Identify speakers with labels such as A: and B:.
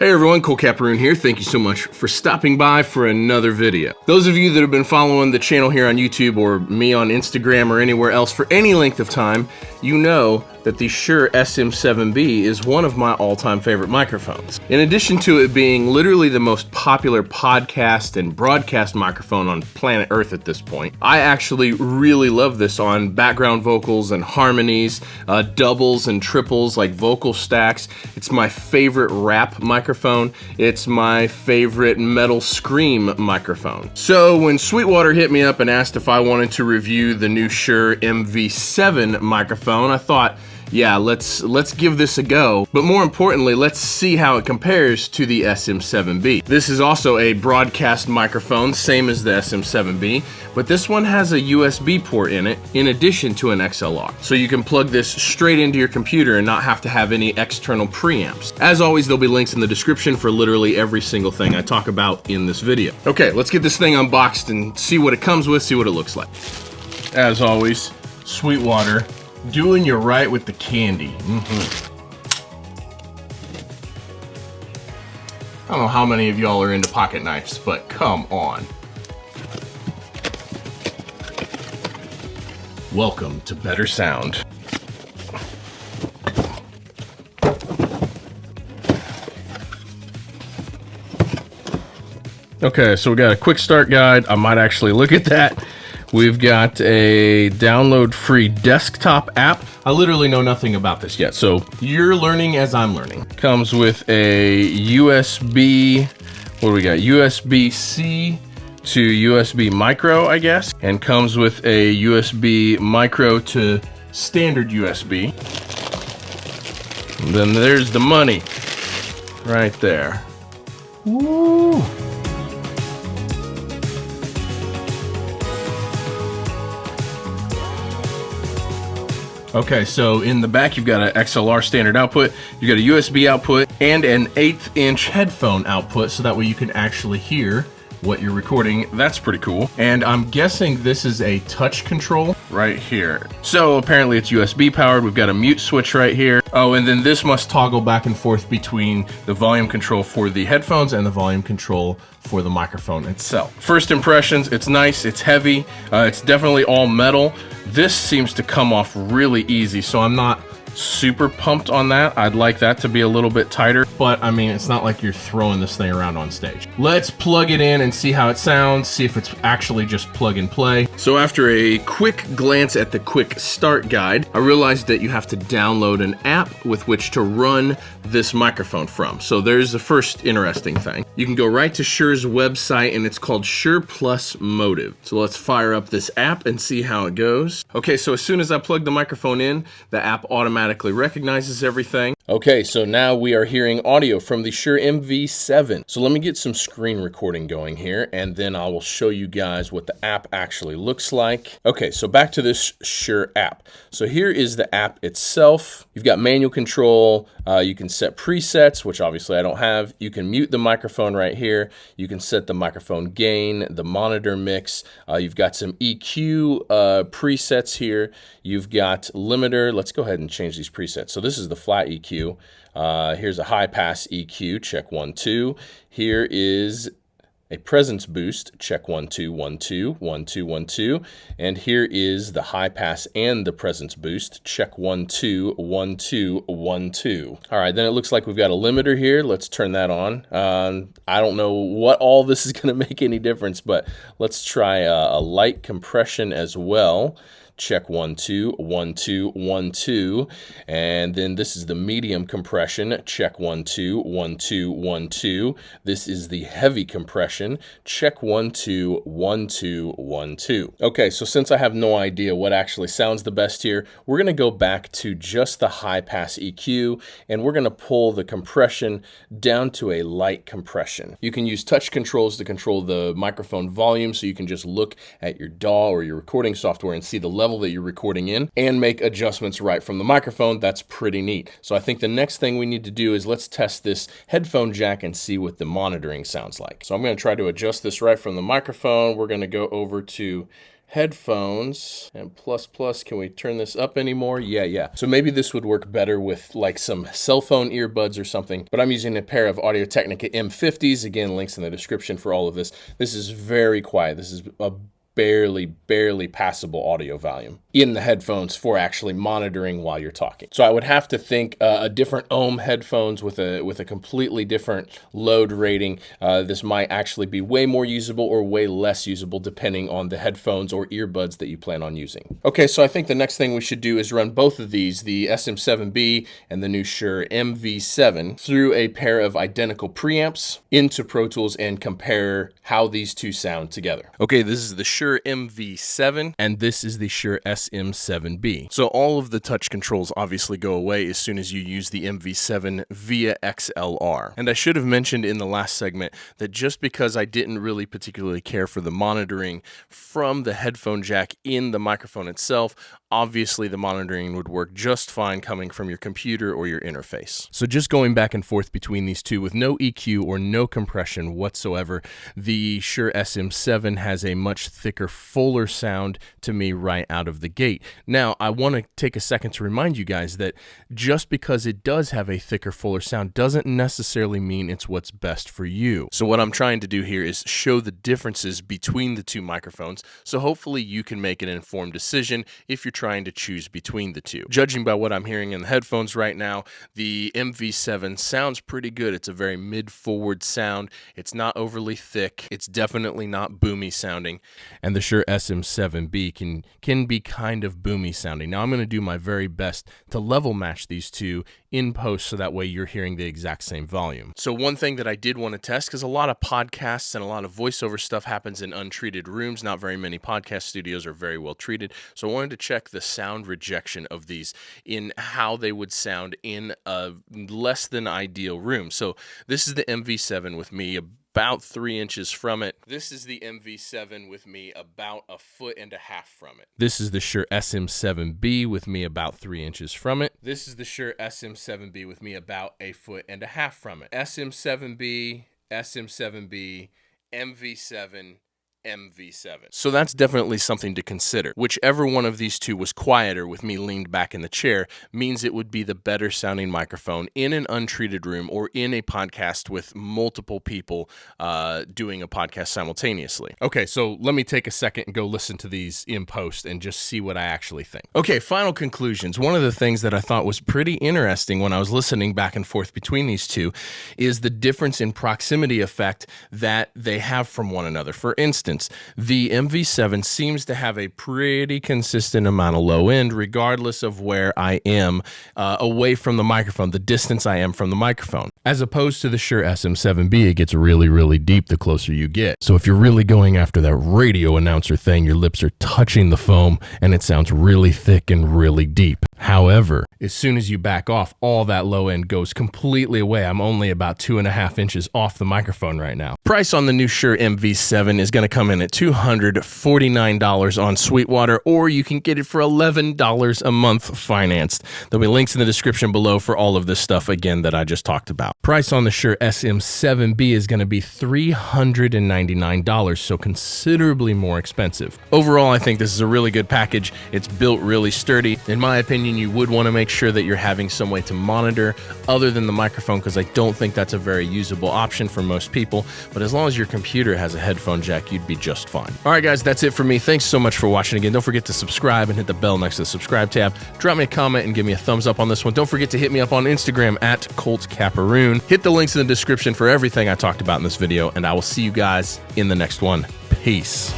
A: Hey everyone, Colt Capperrune here. Thank you so much for stopping by for another video. Those of you that have been following the channel here on YouTube or me on Instagram or anywhere else for any length of time, you know that the Shure SM7B is one of my all-time favorite microphones. In addition to it being literally the most popular podcast and broadcast microphone on planet Earth at this point, I actually really love this on background vocals and harmonies, doubles and triples like vocal stacks. It's my favorite rap microphone. It's my favorite metal scream microphone. So when Sweetwater hit me up and asked if I wanted to review the new Shure MV7 microphone, I thought, yeah, let's give this a go. But more importantly, let's see how it compares to the SM7B. This is also a broadcast microphone, same as the SM7B, but this one has a USB port in it in addition to an XLR. So you can plug this straight into your computer and not have to have any external preamps. As always, there'll be links in the description for literally every single thing I talk about in this video. Okay, let's get this thing unboxed and see what it comes with, see what it looks like. As always, Sweetwater, doing you right with the candy. I don't know how many of y'all are into pocket knives, but come on. Welcome to better sound. Okay, so we got a quick start guide. I might actually look at that. We've got a download free desktop app. I literally know nothing about this yet, so you're learning as I'm learning. Comes with a USB, what do we got? USB-C to USB micro, I guess, and comes with a USB micro to standard USB. And then there's the money right there. Woo! Okay, so in the back you've got an XLR standard output, you've got a USB output, and an 1/8 inch headphone output, so that way you can actually hear what you're recording. That's pretty cool. And I'm guessing this is a touch control right here. So apparently it's USB powered. We've got a mute switch right here. Oh, and then this must toggle back and forth between the volume control for the headphones and the volume control for the microphone itself. First impressions, it's nice, it's heavy, it's definitely all metal. This seems to come off really easy, so I'm not super pumped on that. I'd like that to be a little bit tighter, but I mean, it's not like you're throwing this thing around on stage. Let's plug it in and see how it sounds, see if it's actually just plug and play. So after a quick glance at the quick start guide, I realized that you have to download an app with which to run this microphone from. So there's the first interesting thing. You can go right to Shure's website and it's called Shure Plus Motive. So let's fire up this app and see how it goes. Okay, so as soon as I plug the microphone in, the app automatically recognizes everything. Okay, so now we are hearing audio from the Shure MV7. So let me get some screen recording going here, and then I will show you guys what the app actually looks like. Okay, so back to this Shure app. So here is the app itself. You've got manual control. You can set presets, which obviously I don't have. You can mute the microphone right here. You can set the microphone gain, the monitor mix. You've got some EQ presets here. You've got limiter. Let's go ahead and change these presets. So this is the flat EQ. Here's a high pass EQ, check 1, 2. Here is a presence boost, check 1, 2, 1, 2, 1, 2, 1, 2. And here is the high pass and the presence boost, check 1, 2, 1, 2, 1, 2. All right, then it looks like we've got a limiter here. Let's turn that on. I don't know what all this is gonna make any difference, but let's try a light compression as well. Check 1, 2, 1, 2, 1, 2. And then this is the medium compression. Check 1, 2, 1, 2, 1, 2. This is the heavy compression. Check 1, 2, 1, 2, 1, 2. Okay, so since I have no idea what actually sounds the best here, we're gonna go back to just the high pass EQ, and we're gonna pull the compression down to a light compression. You can use touch controls to control the microphone volume, so you can just look at your DAW or your recording software and see the level that you're recording in and make adjustments right from the microphone. That's pretty neat. So I think the next thing we need to do is let's test this headphone jack and see what the monitoring sounds like. So I'm going to try to adjust this right from the microphone. We're going to go over to headphones, and plus, can we turn this up anymore? Yeah. So maybe this would work better with like some cell phone earbuds or something, but I'm using a pair of Audio-Technica M50s. Again, links in the description for all of this. This is very quiet. This is a barely passable audio volume in the headphones for actually monitoring while you're talking. So I would have to think a different ohm headphones with a completely different load rating. This might actually be way more usable or way less usable depending on the headphones or earbuds that you plan on using. Okay, so I think the next thing we should do is run both of these, the SM7B and the new Shure MV7, through a pair of identical preamps into Pro Tools and compare how these two sound together. Okay, this is the Shure MV7 and this is the Shure SM7B. So all of the touch controls obviously go away as soon as you use the MV7 via XLR. And I should have mentioned in the last segment that just because I didn't really particularly care for the monitoring from the headphone jack in the microphone itself, obviously the monitoring would work just fine coming from your computer or your interface. So just going back and forth between these two with no EQ or no compression whatsoever, the Shure SM7 has a much thicker, fuller sound to me right out of the gate. Now, I want to take a second to remind you guys that just because it does have a thicker, fuller sound doesn't necessarily mean it's what's best for you. So what I'm trying to do here is show the differences between the two microphones, so hopefully you can make an informed decision if you're trying to choose between the two. Judging by what I'm hearing in the headphones right now, the MV7 sounds pretty good. It's a very mid-forward sound. It's not overly thick. It's definitely not boomy sounding. And the Shure SM7B can be kind of boomy sounding. Now I'm going to do my very best to level match these two in post so that way you're hearing the exact same volume. So one thing that I did want to test, because a lot of podcasts and a lot of voiceover stuff happens in untreated rooms. Not very many podcast studios are very well treated. So I wanted to check the sound rejection of these in how they would sound in a less than ideal room. So this is the MV7 with me about 3 inches from it. This is the MV7 with me about 1.5 feet from it. This is the Shure SM7B with me about 3 inches from it. This is the Shure SM7B with me about 1.5 feet from it. SM7B, SM7B, MV7, MV7. So that's definitely something to consider. Whichever one of these two was quieter with me leaned back in the chair means it would be the better sounding microphone in an untreated room or in a podcast with multiple people doing a podcast simultaneously. Okay, so let me take a second and go listen to these in post and just see what I actually think. Okay, final conclusions. One of the things that I thought was pretty interesting when I was listening back and forth between these two is the difference in proximity effect that they have from one another. For instance, the MV7 seems to have a pretty consistent amount of low end regardless of where I am away from the microphone, the distance I am from the microphone. As opposed to the Shure SM7B, it gets really deep the closer you get. So if you're really going after that radio announcer thing, your lips are touching the foam and it sounds really thick and really deep. However, as soon as you back off, all that low end goes completely away. I'm only about 2.5 inches off the microphone right now. Price on the new Shure MV7 is going to come in at $249 on Sweetwater, or you can get it for $11 a month financed. There'll be links in the description below for all of this stuff again that I just talked about. Price on the Shure SM7B is going to be $399, so considerably more expensive. Overall, I think this is a really good package. It's built really sturdy. In my opinion, you would want to make sure that you're having some way to monitor other than the microphone, because I don't think that's a very usable option for most people, but as long as your computer has a headphone jack, you'd be just fine. All right, guys, that's it for me. Thanks so much for watching. Again, don't forget to subscribe and hit the bell next to the subscribe tab. Drop me a comment and give me a thumbs up on this one. Don't forget to hit me up on Instagram at Colt Capperrune. Hit the links in the description for everything I talked about in this video, and I will see you guys in the next one. Peace.